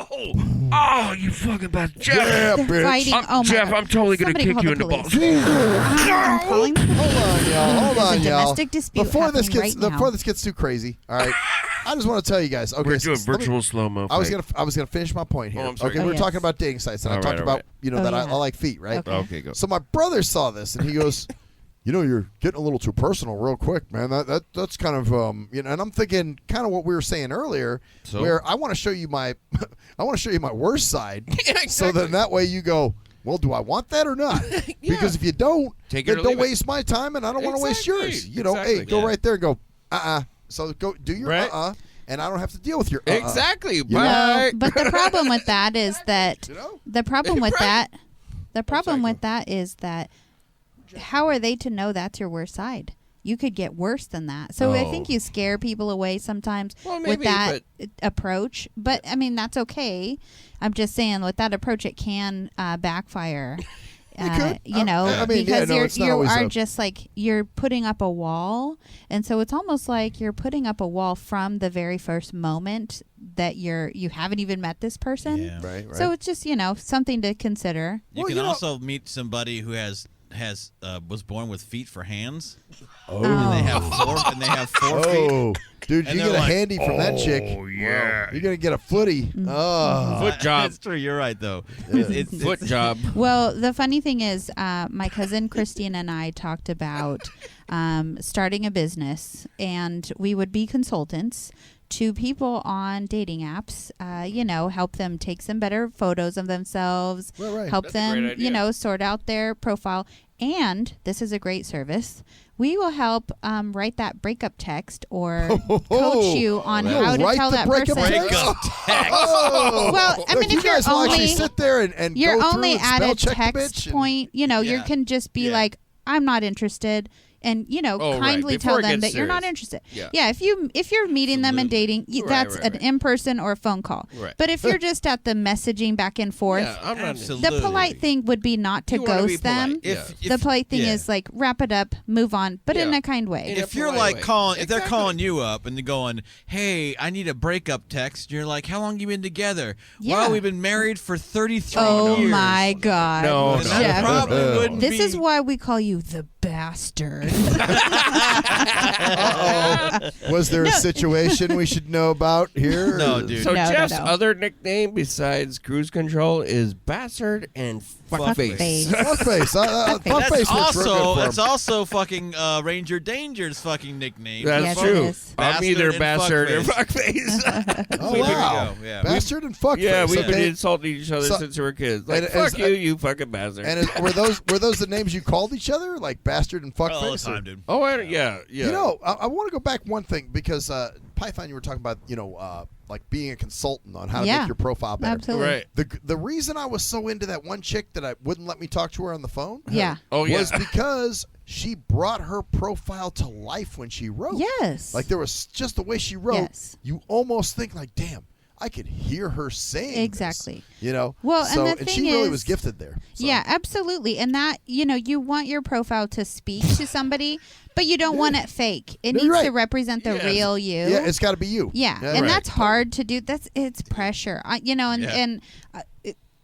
Oh, you fucking bastard. Jeff. Yeah, They're bitch. fighting. I'm- Oh my Jeff, God. I'm totally going to Somebody kick call you in the the police. balls. I'm calling the police. Hold on, y'all. Hold There's on, a y'all. domestic dispute Before this happening gets right now. before this gets too crazy, all right. I just want to tell you guys. Okay, We're so doing let me- virtual slow-mo. I was fight. gonna finish my point here. Oh, I'm sorry. Okay, Oh, we were yes. talking about dating sites, and I All talked right, about Oh, that yeah. I like feet, right? Okay. Okay, go. So my brother saw this, and he goes, "You're getting a little too personal, real quick, man. That's kind of And I'm thinking, kind of what we were saying earlier, So? where I want to show you my, I want to show you my worst side, Yeah, so exactly. then that way you go, well, do I want that or not? Yeah. Because if you don't, Take it then or don't leave it. waste my time, and I don't want to waste Exactly. yours. Hey, Exactly. go Yeah. right there and go, So go do your Right. and I don't have to deal with your Exactly. know? Bye. No, but the problem with that is that You know? the problem with Right. that, the problem sorry, with that is that how are they to know that's your worst side? You could get worse than that. So I think Oh. you scare people away sometimes Well, with maybe, that approach. But I mean, that's okay. I'm just saying with that approach, it can backfire. could. You know, I mean, yeah, because no, it's not you always are a- just like you're putting up a wall, and so it's almost like you're putting up a wall from the very first moment that you haven't even met this person. Yeah. Right. So it's just something to consider. You Well, can you know- also meet somebody who was born with feet for hands. Oh. And they have four feet. Oh, dude, And you they're get a like, handy from that chick. Oh, yeah. You're gonna get a footy. Oh, Foot job. That's true. You're right, though. Yeah. It's Foot job. Well, the funny thing is, my cousin Christine and I talked about starting a business, and we would be consultants to people on dating apps. Help them take some better photos of themselves, Right. help That's a great them, idea. sort out their profile. And this is a great service. We will help write that breakup text or coach you on You'll how to write tell the that breakup person. text? breakup text. Oh. Well, I Look, mean, you if you're guys will actually only sit there and you're go only through and at spell a check the text bitch and- point, you Yeah. can just be Yeah. like, I'm not interested, and Oh, right. kindly Before tell it them gets that you're not serious. interested. Yeah. If you're meeting them and dating, Right, that's right, an right. in-person or a phone call. Right. But if you're just at the messaging back and forth, Yeah, I'm not. Absolutely. the polite thing would be not to You wanna be ghost them. polite, yeah. The polite thing is like wrap it up, move on, but in Yeah. a kind way. In a If you're polite like way. calling, if they're Exactly. calling you up and they're going, "Hey, I need a breakup text," you're like, "How long you been together?" Yeah. Well, we've been married for 33 Oh years. my God, No, And no. that Jeff. probably wouldn't This be- is why we call you the bastard. Was there a situation we should know about here? No, dude. So No, no, Jeff's no. other nickname besides cruise control is bastard and fuckface. Fuckface. Fuckface. Fuckface. Fuckface works real good for That's him. also fucking Ranger Danger's fucking nickname. That's Yes, it true. is. I'm either Bastard bastard or and fuckface. Oh, There you wow. go, yeah. Bastard and fuckface. Yeah, we've been okay. insulting each other So- since we were kids. Like, and- fuck and- you, you fucking bastard. Were those the names you called each other, like bastard and fuckface? all the or- time, dude. oh, yeah. You know, I want to go back one thing because Python, you were talking about, like being a consultant on how to Yeah. make your profile better. Absolutely. Right. The reason I was so into that one chick that I wouldn't let me talk to her on the phone, Yeah. Oh, yeah. was because she brought her profile to life when she wrote. Yes. Like there was just the way she wrote. Yes. You almost think like, damn, I could hear her saying this," Exactly. So, Well, and the she thing really is- was gifted there. So. Yeah, absolutely. And that, you want your profile to speak to somebody, but you don't want it fake. It No, needs you're to right. represent the Yes. real you. Yeah, it's got to be you. Yeah, and right. that's hard to do. It's pressure.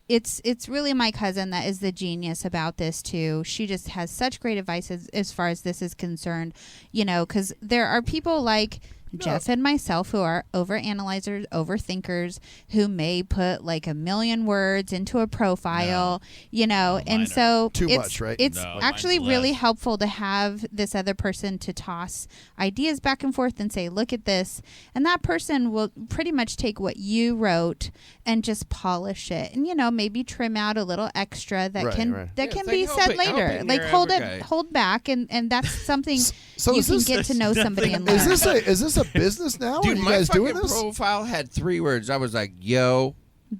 It's really my cousin that is the genius about this too. She just has such great advice as far as this is concerned, because there are people like Jeff and myself, who are overanalyzers, overthinkers, who may put like a million words into a profile, you know, mine and are so too it's, much, right? It's No, actually mine's really less. helpful to have this other person to toss ideas back and forth and say, look at this. And that person will pretty much take what you wrote and just polish it and, you know, maybe trim out a little extra that Right, can right. that Yeah, can it's be like said helping later. Like your hold average it, guy. hold back, and that's something So you is can this- get to know somebody and Is learn. this a business now? Dude, Are you my guys doing fucking this? profile had 3 words. I was like, yo.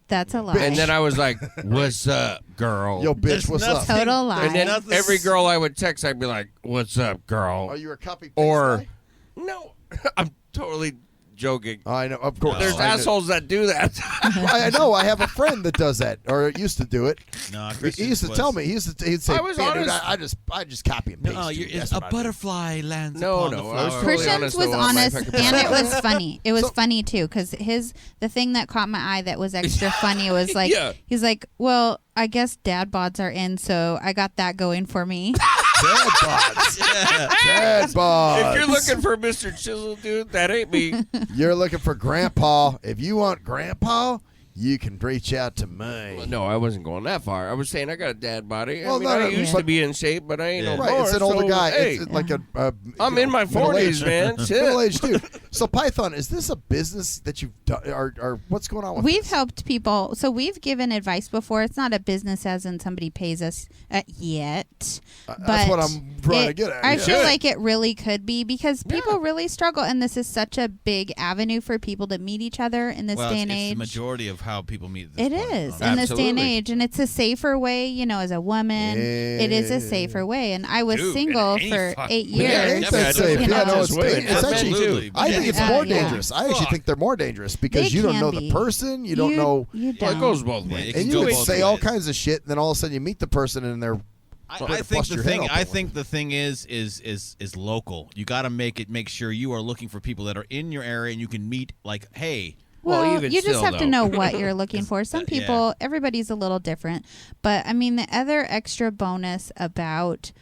That's a lie. And then I was like, what's up, girl? Yo, bitch, There's what's nothing- up? Total lie. and then Nothing- every girl I would text, I'd be like, what's up, girl? Are you a copy paste Or, guy? no, I'm totally joking. I know, of course. There's I know. assholes that do that. I know. I have a friend that does that, or used to do it. No, He used to tell me. He'd say, I was "Man, dude, honest. I just copy and paste. No, dude. it's That's a what I do." butterfly lands No, upon no, the I was flower. totally Christians honest was though on my honest, fucking and it profile. was funny. It was So- funny too, because the thing that caught my eye that was extra funny was like, Yeah. he's like, well, I guess dad bods are in, so I got that going for me. Dad bods. Dad bods. If you're looking for Mr. Chisel, dude, that ain't me. You're looking for Grandpa. If you want Grandpa, you can reach out to me. No, I wasn't going that far. I was saying I got a dad body. Well, I mean, no, I no, used but- to be in shape, but I ain't Yeah. no Right, more. it's an older so, guy. Hey, It's like a. I'm in my 40s, man. Shit. Middle-aged dude. So Python, is this a business that you've done, or what's going on with We've this? helped people, so we've given advice before. It's not a business as in somebody pays us yet. But That's what I'm trying to get at. I yeah. feel like it really could be because people really struggle, and this is such a big avenue for people to meet each other in this Well, day it's and the age. majority of how people meet. At this It point, is honestly. in this day and Absolutely. age, and it's a safer way. You know, as a woman, it is a safer way. And I was Dude, single in any for fucking 8 way. years. Yeah, it ain't that Yeah, safe. you Yeah, know. no, it's Women. actually. Absolutely. I think it's Yeah. more Yeah. dangerous. I actually think they're more dangerous because They you don't can know be. the person. You don't know, You Well, don't. it goes both Yeah, ways. it can and you go can both say all ways. kinds of shit, and then all of a sudden you meet the person, and they're. I trying to think bust the your head thing. open I with think the thing is local. You got to make sure you are looking for people that are in your area, and you can meet. Like, hey, Well, Well, even you just still, have to though. know what you're looking for. Some Yeah. people, everybody's a little different. But I mean, the other extra bonus about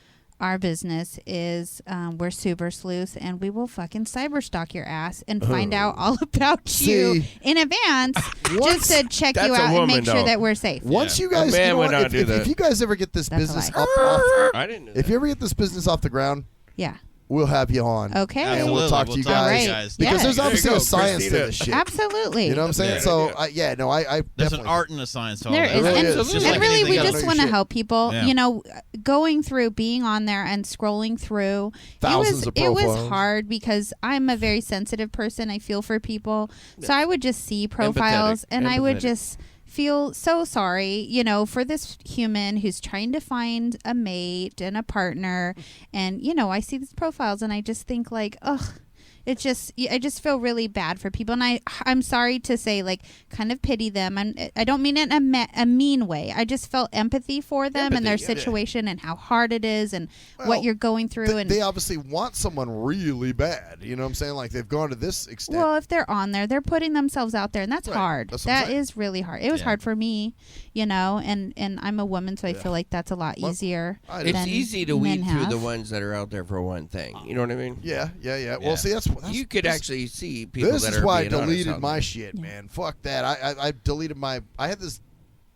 our business is we're super sleuths, and we will fucking cyber stalk your ass and find out all about you See, in advance once- just to check That's you a out and woman, make sure though. that we're safe. Once Yeah. you guys, A man you know would what, not if, do if that. you guys ever get this That's a business lie. off, I didn't know if that. you ever get this business off the ground, Yeah. we'll have you on. Okay. And we'll Absolutely. talk to you talk guys. All right. guys. Because Yes. there's There you obviously go, a science to Christina. this shit. Absolutely. You know what I'm saying? Yeah. So, Yeah. I There's definitely an art and a science to all There that. is, really and, is. Just and like really, anything we else. just Know want to your shit. help people. Yeah. You know, going through, being on there, and scrolling through, Thousands of it was profiles. hard because I'm a very sensitive person. I feel for people, so I would just see profiles, and I would Empathetic. just feel so sorry, you know, for this human who's trying to find a mate and a partner, and you know, I see these profiles, and I just think like, ugh. I just feel really bad for people, and I'm sorry to say, like, kind of pity them. I don't mean it in a mean way. I just felt empathy for them and their Empathy, yeah. situation and how hard it is and Well, what you're going through. And they obviously want someone really bad. You know what I'm saying? Like they've gone to this extent. well, if they're on there, they're putting themselves out there, and that's Right. hard. That's what I'm That saying. is really hard. It was Yeah. hard for me, you know, and I'm a woman, so I Yeah. feel like that's a lot Well, easier. I- It's than easy to men weed through have. the ones that are out there for one thing. You know what I mean? yeah. Yeah. Well, see, that's You could this- actually see people This that is are why I being honest deleted out my there. shit, Yeah. man. Fuck that. I deleted my. I had this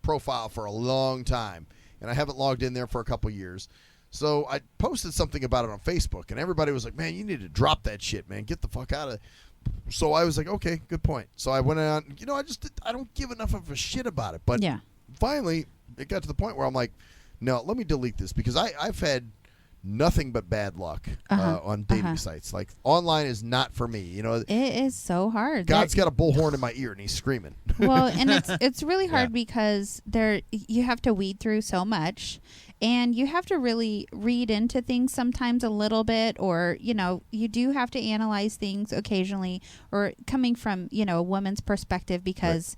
profile for a long time, and I haven't logged in there for a couple years. So I posted something about it on Facebook, and everybody was like, "Man, you need to drop that shit, man. Get the fuck out of." So I was like, "Okay, good point." So I went on. You know, I don't give enough of a shit about it. But Yeah. finally, it got to the point where I'm like, "No, let me delete this," because I've had nothing but bad luck on dating sites. Like online is not for me. You know, It is so hard. God's got a bullhorn in my ear and he's screaming. Well, and it's really hard Yeah. because you have to weed through so much, and you have to really read into things sometimes a little bit, or you know, you do have to analyze things occasionally, or coming from, you know, a woman's perspective, because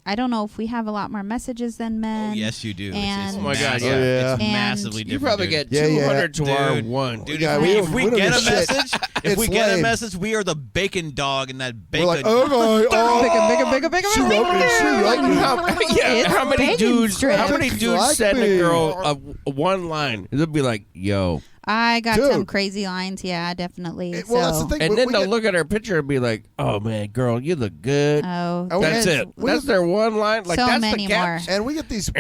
I don't know if we have a lot more messages than men. Oh, yes, you do. And- It's Oh my God, massive. yeah. It's And massively You different. probably dude. get Yeah, yeah. 200 to our Dude, one. Dude, Yeah, if we we, don't- if we we don't get a give a shit. message, if It's we get a lame. message, we are the bacon dog and that We're bacon. like, okay, Bigger. She wrote me. She wrote me. How many bacon dudes? strips. How many dudes Like send me. a girl a one line? They'll be like, "Yo, I got Dude. some crazy lines. Yeah, definitely. Well, that's the So- thing. And we- then we they'll get- look at her picture and be like, "Oh man, girl, you look good." Oh, Oh, That's there's- it. That's their one line. Like so that's many the more. catch. And we get these.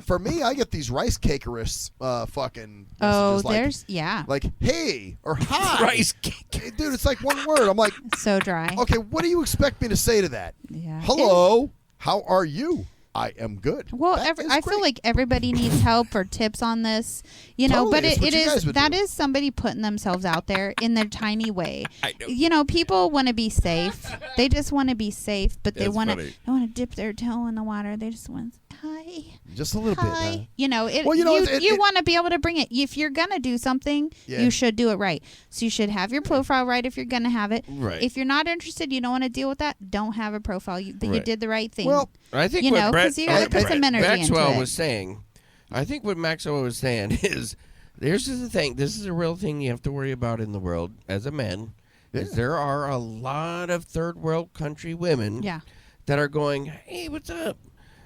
For me, I get these rice cakerists fucking Oh, messages like, there's like hey or hi. Rice cake. Hey, dude, it's like one word. I'm like, so dry. okay, what do you expect me to say to that? Yeah. Hello, how are you? I am good. Well, That is I feel great. like everybody needs help or tips on this, you know. Totally, But it's what it you guys is would that do. is somebody putting themselves out there in their tiny way. I know. You know, people want to be safe. They just want to be safe, but they That's want funny. to dip their toe in the water. They just want hi. Just a little bit. Hi. You know, Well, you know, you want to be able to bring it. If you're going to do something, Yeah. you should do it right. So you should have your profile right if you're going to have it. Right. If you're not interested, you don't want to deal with that, don't have a profile. You Right. did the right thing. Well, I think You what know, Brett, 'cause you gotta put some energy into Maxwell it. was saying. I think what Maxwell was saying is, there's the thing. This is a real thing you have to worry about in the world as a man. Is Yeah. there are a lot of third world country women yeah. that are going, "Hey, what's up?"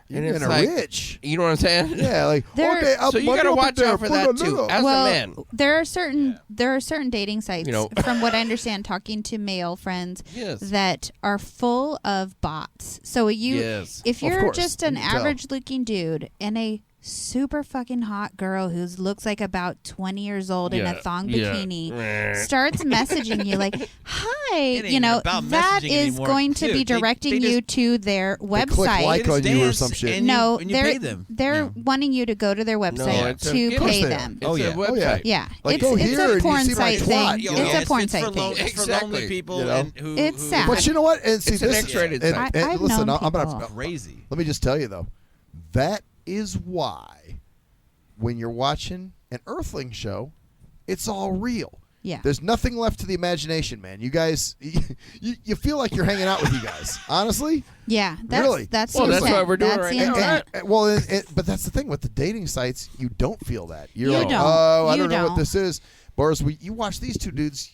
you're And it's getting like, rich. you know what I'm saying? Yeah, like There- okay, So you got to watch out for that too, as well, a man. there are certain dating sites, You know. from what I understand, talking to male friends, Yes. that are full of bots. So Yes. if Of you're course, just you an can tell. average looking dude and a super fucking hot girl who looks like about 20 years old in a thong bikini starts messaging you like, hi, ain't you know, about that messaging is anymore. going to Dude, be they directing just- you to their They website. click like They on just you or dance some shit. and No, you they're pay them. they're Yeah. wanting you to go to their website it's a to gimmick. pay Of course they are. them. Oh, It's yeah. a Oh, yeah. website. Yeah, Like, it's, go it's here a and you porn see my site twat, thing. you It's know? a porn it's site for thing. It's for Exactly. lonely people You know? and who It's who- sad. But you know what? And see, It's an this X-rated and, site. and I've listen, known I'm gonna people. Crazy. let me just tell you though, that is why when you're watching an Earthling show, it's all real. Yeah. There's nothing left to the imagination, man. You guys, you feel like you're hanging out with you guys. Honestly, Yeah, that's Really? that's Well, the that's intent. why we're doing it That's right the now, intent. right? well, but that's the thing with the dating sites. You don't feel that. You're You like, don't. oh, I You don't know what don't. this is. Whereas you watch these two dudes,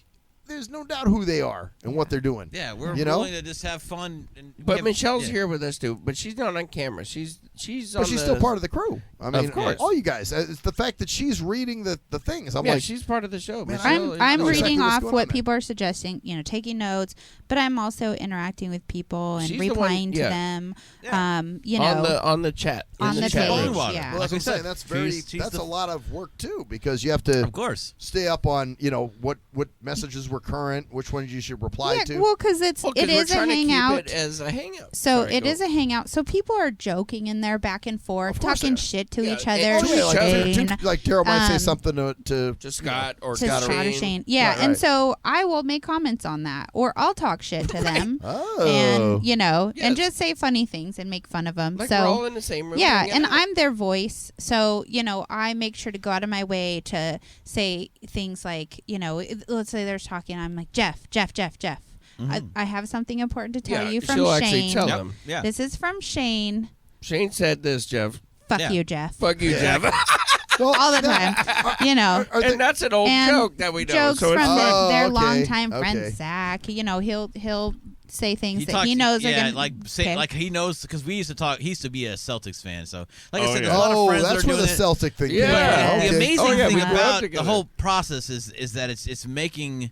there's no doubt who they are and what they're doing. Yeah, we're You know? willing to just have fun. And But have- Michelle's yeah. here with us too. But she's not on camera. She's on But she's the, still part of the crew. I mean, course. all you guys. It's the fact that she's reading the things. I'm Yeah, like, she's part of the show. Man, Michelle is- I'm know exactly reading what's off going what on there. people are suggesting, you know, taking notes, but I'm also interacting with people and She's the one- replying to yeah. them. Yeah. You know, on the chat. On in the chat page, room. Water. yeah. well, that's Like we what I'm saying. said, That's very. she's That's the- a lot of work too, because you have to Of course. stay up on what messages were current, which ones you should reply yeah, to. well, because Well, 'cause it we're is a trying to keep hangout. it as a hangout. So Sorry, it go. is a hangout. So people are joking in there back and forth, Of course talking they are. shit to Yeah, each and- other. to each other. Like Daryl might say Um, something to to Scott or to Scott Scott or or Shane. Yeah, Right, and right. so I will make comments on that, or I'll talk shit to them, Oh. and you know, and Yes. just say funny things and make fun of them. Like so we're all in the same room. yeah, hanging and out. I'm their voice, so you know, I make sure to go out of my way to say things like, you know, let's say there's talking, I'm like, Jeff. I have something important to tell Yeah, you from she'll actually Shane. tell Yep. them. Yeah. This is from Shane. Shane said this, Jeff. Fuck Yeah. you, Jeff. Fuck you, Jeff. Well, All the now, time, you know. are they- and that's an old And joke that we know. Jokes So from it's their, fine. Oh, their okay, longtime okay. friend Zach. You know, he'll say things that talks- he knows are yeah, gonna like say, okay. like he knows because we used to talk. He used to be a Celtics fan, so like I Oh, said, yeah. there's a lot of Oh, friends that's that are where doing the it. Celtic thing. Yeah. came from. Yeah. The Okay. amazing Oh, yeah, we thing grew up about the together. whole process is that it's making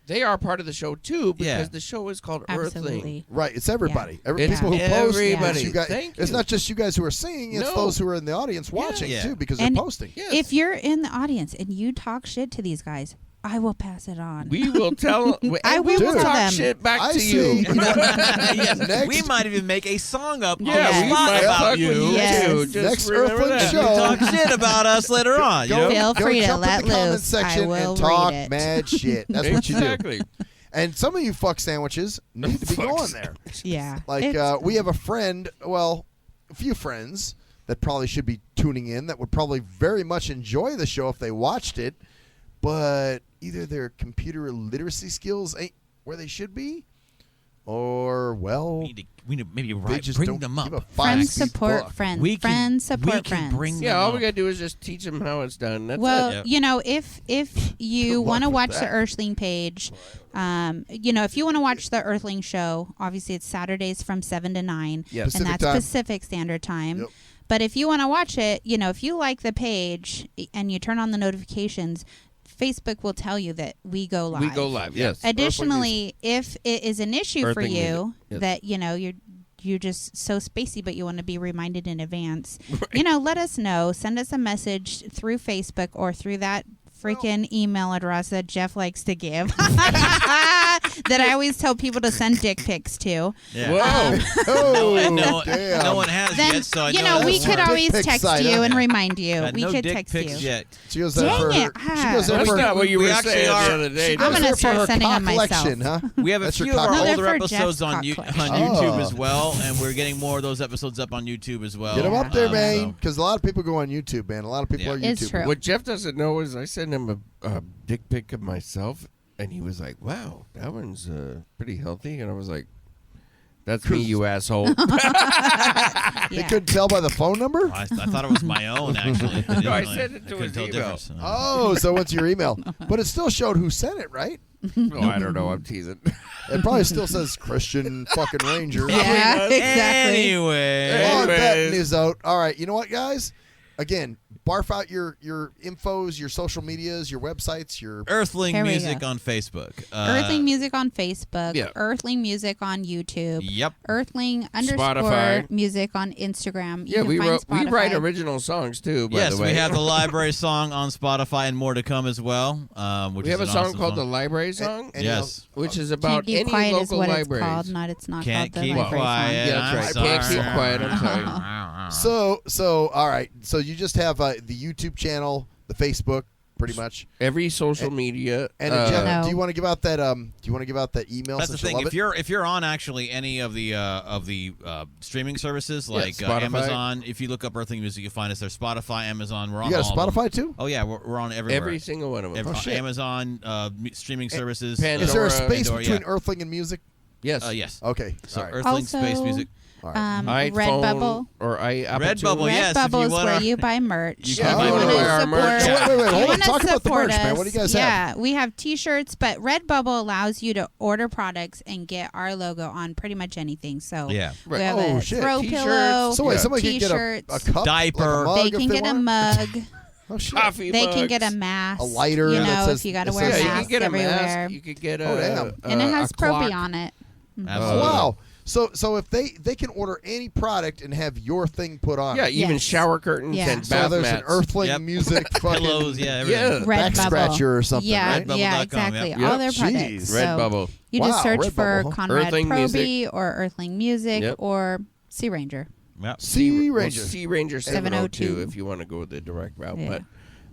They are part of the show too because Yeah. the show is called Earthling. absolutely. Right, it's everybody. It's People who post. everybody. It's you guys. Thank It's you. not just you guys who are seeing. It's No. those who are in the audience watching Yeah. too, because And they're posting. Yes. If you're in the audience and you talk shit to these guys, I will pass it on. we will tell, I and we will will tell talk them. shit back I to see. you. yes, Next- we might even make a song up Yeah, on the we spot might about fuck you. with you Yes. too. Just Next remember Earthling that. show. Talk shit about us later on. You know? Feel free to jump let in the comment loose. section I will and talk read it. mad shit. That's what you do. Exactly. And some of you fuck sandwiches need to be Fuck going there. Yeah. Like It's- we have a friend, well, a few friends that probably should be tuning in that would probably very much enjoy the show if they watched it, but either their computer literacy skills ain't where they should be, or well, We need to maybe they just bring don't them give a up. friends five-speed support fuck. friends. We can- friends support we can friends. bring Yeah, them all up. we gotta do is just teach them how it's done. That's Well, it. Yeah. you know, if you Good want to luck with watch the that. Earthling page, you know, if you want to watch the Earthling show, obviously it's Saturdays from 7 to 9, Yes. and Pacific that's time. Pacific Standard Time. Yep. But if you want to watch it, if you like the page and you turn on the notifications, Facebook will tell you that we go live. We go live, yes. Additionally, if it is an issue for Earthling you music, yes. that you're just so spacey, but you want to be reminded in advance, let us know. Send us a message through Facebook or through that freaking email address that Jeff likes to give that I always tell people to send dick pics to. Yeah. Whoa. Oh, No one has Then, yet, so I know we that's could right. always Dick pic text site, you huh? and remind you. Got We no could dick text pics you. yet. She goes there Dang for it. she goes there That's for not what you we were actually saying are- the other day. she I'm goes gonna there for start her sending cock them myself. collection, huh? We have a That's your few of cock our No, they're older for episodes Jeff's on cock on collection. YouTube Oh. as well, and we're getting more of those episodes up on YouTube as well. Get them up there, Yeah. man. So- Because a lot of people go on YouTube, man. A lot of people Yeah. are It's YouTube. true. What Jeff doesn't know is I sent him a dick pic of myself, and he was like, "Wow, that one's pretty healthy." And I was like, "That's me, you asshole." They Yeah. couldn't tell by the phone number. I thought it was my own, actually. No, I Really. sent it to couldn't his tell the email. difference. Oh, so what's your email? But it still showed who sent it, right? No, I don't know. I'm teasing. It probably still says Christian fucking Ranger. Yeah, exactly. Anyway. On that Anyways. news out. All right, you know what, guys? Again, barf out your infos, your social medias, your websites, your Earthling Here we Music go. on Facebook. Earthling Music on Facebook. Yeah. Earthling Music on YouTube. Yep. Earthling Spotify. Music on Instagram. You Yeah, can we find write Spotify. original songs too. By Yes, the way, we have the library song on Spotify and more to come as well. Which We have a is an song awesome called the Library Song, and Yes. which is Can't about Keep any Quiet is local what libraries. it's called. It's not Can't called the keep library quiet. Yeah, I'm that's right. Can't keep sorry. quiet. I'm sorry. So all right. So you just have the YouTube channel, the Facebook, pretty much. Every social media. And Jeff, No. do you want to give out that email? That's the since you thing. love it? If you're on actually any of the streaming services like Spotify. Amazon, if you look up Earthling Music, you'll find us there. Spotify, Amazon, we're on You got a all of them. Spotify too? Oh yeah, we're on everywhere. Every single one of them. Every- Oh, shit. Amazon streaming services. Pandora. Is there a space Pandora, between yeah. Earthling and music? Yes. Yes. Okay. So all right. Earthling Space Also- Music. All right. iPhone Redbubble. or Apple Redbubble, TV. yes, if Redbubble you is wanna- where you buy merch. You can buy you wanna our support- merch. Wait, hold you on. wanna Talk about the support merch, man. us. What do you guys have? Yeah, we have T-shirts, but Redbubble allows you to order products and get our logo on pretty much anything. So Yeah. we have Oh, a shit. throw T-shirts. pillow. So wait, Yeah. somebody can get a T-shirts. cup, Diaper. like a mug They if can get a want? mug. Oh shit. Coffee They can mugs. get a mask. A lighter You that know, says- if you got to it wear says- a Yeah, mask you can get a everywhere. mask. You could get a. Oh, damn. And it has a clock. Proby on it. Absolutely. Wow. So if they can order any product and have your thing put on. Yeah, it. even Yes. shower curtains Yeah. and So bath there's mats. an Earthling Yep. music fucking Pillows, yeah, everything. Yeah. back Redbubble. scratcher or something, Yeah, right? yeah, Redbubble.com, exactly. yep. All their Jeez. products. So Redbubble. you just Wow, search for Redbubble, huh? Conrad Earthling Proby Music. or Earthling Music Yep. or Sea Ranger. Yep. Sea Well, Ranger. Sea Ranger 702 702 if you want to go the direct route. Yeah. But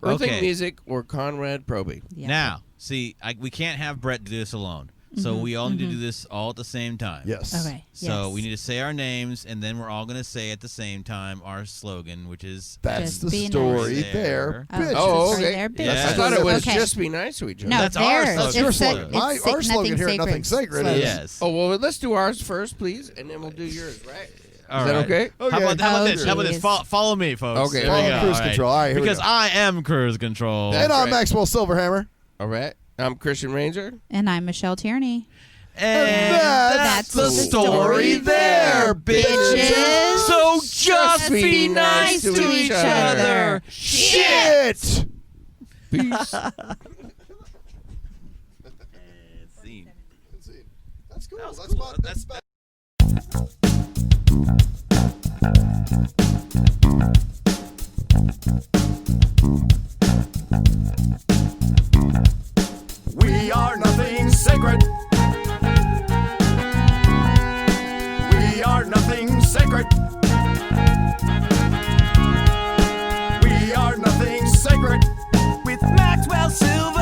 Earthling Okay. Music or Conrad Proby. Yeah. Now, see, we can't have Brett do this alone. So we all need to do this all at the same time. Yes. Okay. So yes. we need to say our names, and then we're all going to say at the same time our slogan, which is That's Just the be story nice. there. Oh, bitches. Oh, sorry, okay. they're Yeah. I thought it was Okay. just be nice to each other. No, That's our theirs. slogan. Your It's slogan. it's My- our slogan here, nothing sacred, slogan. is- yes. Oh, well, let's do ours first, please, and then we'll do yours, right? All Is that right. okay? How about, Oh, this? How about this? geez. Follow me, folks. Okay. There we Follow go. cruise All right. control. All right, here we Because go. I am cruise control. That's And I'm right. Maxwell Silverhammer. All right. I'm Christian Ranger. And I'm Michelle Tierney. And that's the the story story there, bitches. So just be nice to each other. Shit! Peace. Scene. That's cool. That was That's cool. about- That's- about- We are nothing sacred. We are nothing sacred. We are nothing sacred. With Maxwell Silver.